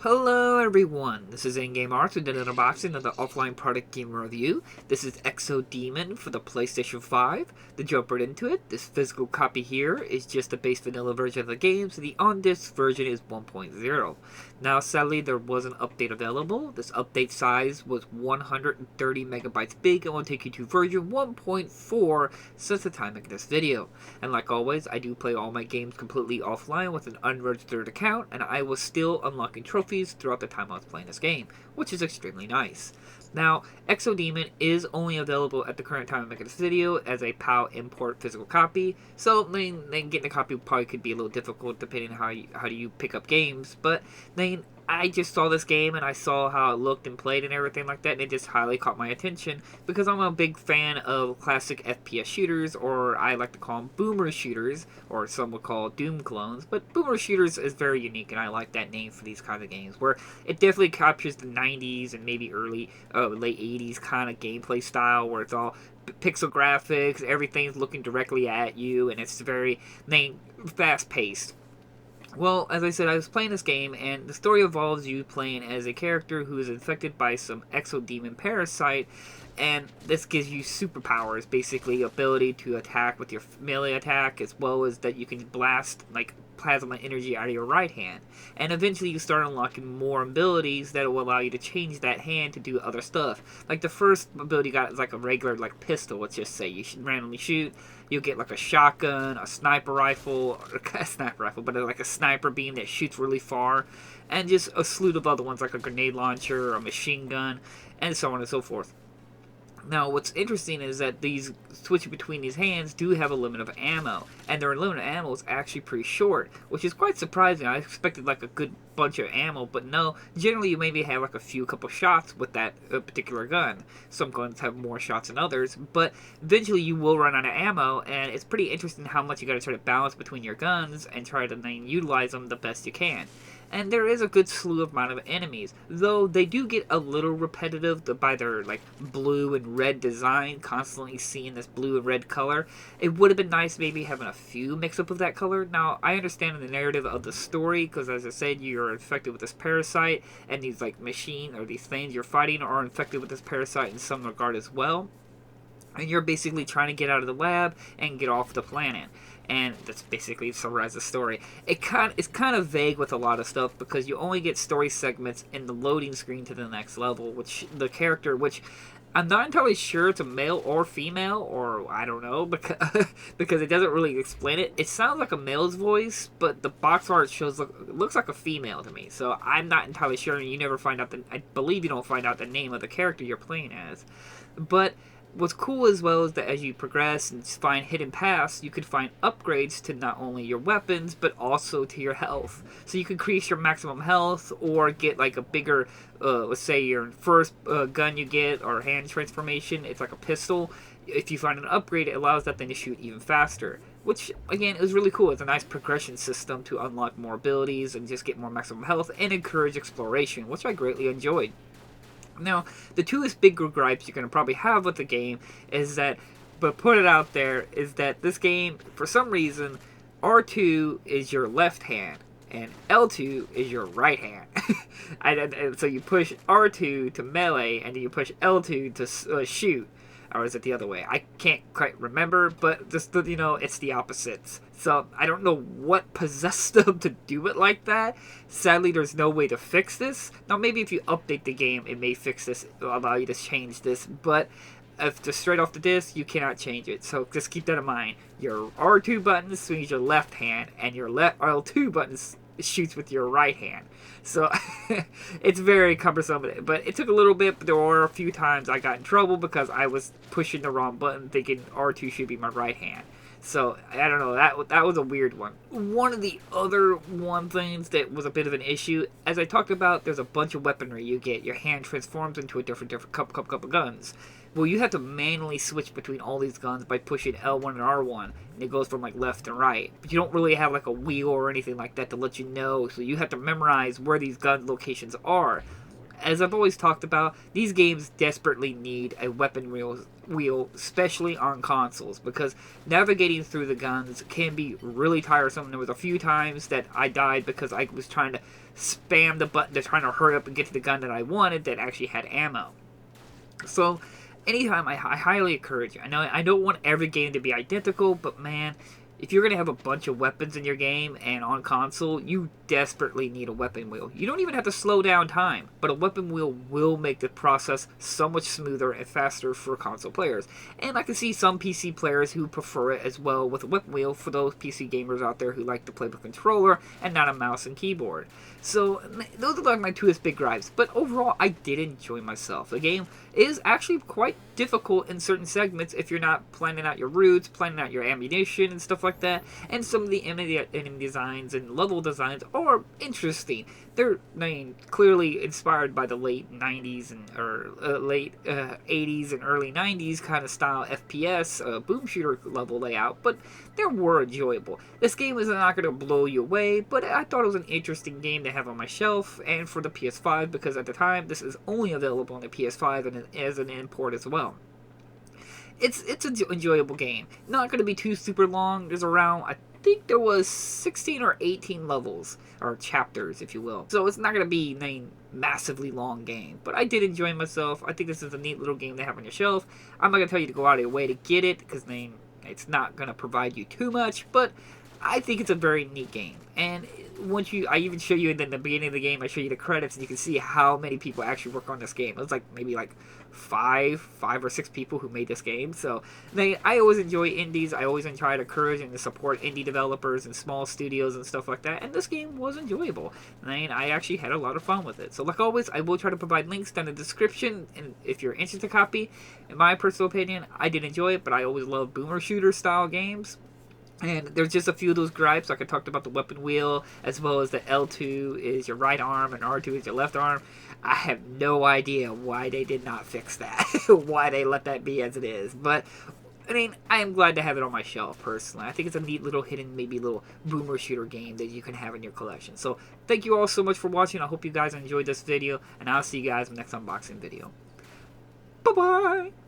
Hello everyone, this is In-Game Arts with an unboxing of the offline product game review. This is Exodemon for the PlayStation 5. To jump right into it, this physical copy here is just the base vanilla version of the game, so the on-disc version is 1.0. Now sadly there was an update available. This update size was 130 megabytes big and will take you to version 1.4 since the time of this video. And like always, I do play all my games completely offline with an unregistered account, and I was still unlocking trophies throughout the time I was playing this game, which is extremely nice. Now, Exodemon is only available at the current time of making this video as a PAL import physical copy, so then getting a copy probably could be a little difficult depending on how do you pick up games, but then I just saw this game and I saw how it looked and played and everything like that, and it just highly caught my attention because I'm a big fan of classic FPS shooters, or I like to call them boomer shooters, or some would call Doom clones, but boomer shooters is very unique and I like that name for these kinds of games where it definitely captures the 90s and maybe late 80s kind of gameplay style where it's all pixel graphics, everything's looking directly at you, and it's very fast paced. Well, as I said, I was playing this game, and the story involves you playing as a character who is infected by some exodemon parasite, and this gives you superpowers, basically ability to attack with your melee attack, as well as that you can blast like plasma energy out of your right hand. And eventually you start unlocking more abilities that will allow you to change that hand to do other stuff. Like the first ability you got is like a regular pistol, let's just say. You should randomly shoot. You'll get like a shotgun, a sniper rifle, but like a sniper beam that shoots really far, and just a slew of other ones like a grenade launcher, a machine gun, and so on and so forth. Now, what's interesting is that these switching between these hands do have a limit of ammo, and their limit of ammo is actually pretty short, which is quite surprising. I expected like a good bunch of ammo, but no. Generally, you maybe have like a couple shots with that particular gun. Some guns have more shots than others, but eventually you will run out of ammo, and it's pretty interesting how much you got to try to balance between your guns and try to then utilize them the best you can. And there is a good slew of amount of enemies, though they do get a little repetitive by their like blue and red design, constantly seeing this blue and red color. It would have been nice maybe having a few mix up of that color. Now, I understand the narrative of the story, because as I said, you're infected with this parasite, and these like these things you're fighting are infected with this parasite in some regard as well. And you're basically trying to get out of the lab and get off the planet. And that's basically summarizes the story. It's kind of vague with a lot of stuff because you only get story segments in the loading screen to the next level, which I'm not entirely sure it's a male or female, or I don't know, because it doesn't really explain it. It sounds like a male's voice, but the box art looks like a female to me. So I'm not entirely sure, and you never find out I believe you don't find out the name of the character you're playing as. But what's cool as well is that as you progress and find hidden paths, you could find upgrades to not only your weapons, but also to your health. So you can increase your maximum health, or get like a bigger, let's say your first gun you get, or hand transformation, it's like a pistol. If you find an upgrade, it allows that thing to shoot even faster. Which, again, is really cool. It's a nice progression system to unlock more abilities and just get more maximum health and encourage exploration, which I greatly enjoyed. Now, the two bigger gripes you're going to probably have with the game is that, but put it out there, is that this game, for some reason, R2 is your left hand, and L2 is your right hand. and so you push R2 to melee, and then you push L2 to shoot. Or is it the other way? I can't quite remember, but just, it's the opposites. So I don't know what possessed them to do it like that. Sadly, there's no way to fix this. Now, maybe if you update the game, it may fix this, allow you to change this, but if just straight off the disc, you cannot change it. So just keep that in mind. Your R2 button swings your left hand, and your L2 button shoots with your right hand. So it's very cumbersome, but it took a little bit, but there were a few times I got in trouble because I was pushing the wrong button thinking R2 should be my right hand. So, I don't know, that was a weird one. One of the other things that was a bit of an issue, as I talked about, there's a bunch of weaponry you get. Your hand transforms into a different couple of guns. Well, you have to manually switch between all these guns by pushing L1 and R1, and it goes from like left and right. But you don't really have like a wheel or anything like that to let you know, so you have to memorize where these gun locations are. As I've always talked about, these games desperately need a weapon wheel, especially on consoles, because navigating through the guns can be really tiresome. There was a few times that I died because I was trying to spam the button to try to hurry up and get to the gun that I wanted that actually had ammo. So, anytime I highly encourage you. I know I don't want every game to be identical, but man, if you're going to have a bunch of weapons in your game and on console, you desperately need a weapon wheel. You don't even have to slow down time, but a weapon wheel will make the process so much smoother and faster for console players. And I can see some PC players who prefer it as well with a weapon wheel for those PC gamers out there who like to play with a controller and not a mouse and keyboard. So those are like my two big gripes, but overall I did enjoy myself. The game is actually quite difficult in certain segments if you're not planning out your routes, planning out your ammunition and stuff like that, and some of the enemy designs and level designs are interesting. They're clearly inspired by the late 90s or late 80s and early 90s kind of style FPS boom shooter level layout, but they were enjoyable. This game is not going to blow you away, but I thought it was an interesting game to have on my shelf and for the PS5, because at the time this is only available on the PS5 and as an import as well. It's an enjoyable game. Not going to be too super long. There's around, I think there was 16 or 18 levels, or chapters, if you will. So it's not going to be a massively long game. But I did enjoy myself. I think this is a neat little game to have on your shelf. I'm not going to tell you to go out of your way to get it, because it's not going to provide you too much. But I think it's a very neat game. And I even show you in the beginning of the game, I show you the credits, and you can see how many people actually work on this game. It was like maybe like five or six people who made this game. So I always enjoy indies. I always try to encourage and to support indie developers and small studios and stuff like that. And this game was enjoyable. I actually had a lot of fun with it. So like always, I will try to provide links down in the description. And if you're interested to copy, in my personal opinion, I did enjoy it. But I always love boomer shooter style games. And there's just a few of those gripes, like I talked about the weapon wheel, as well as the L2 is your right arm and R2 is your left arm. I have no idea why they did not fix that, why they let that be as it is. But, I am glad to have it on my shelf, personally. I think it's a neat little hidden, maybe little boomer shooter game that you can have in your collection. So, thank you all so much for watching. I hope you guys enjoyed this video, and I'll see you guys in the next unboxing video. Bye-bye!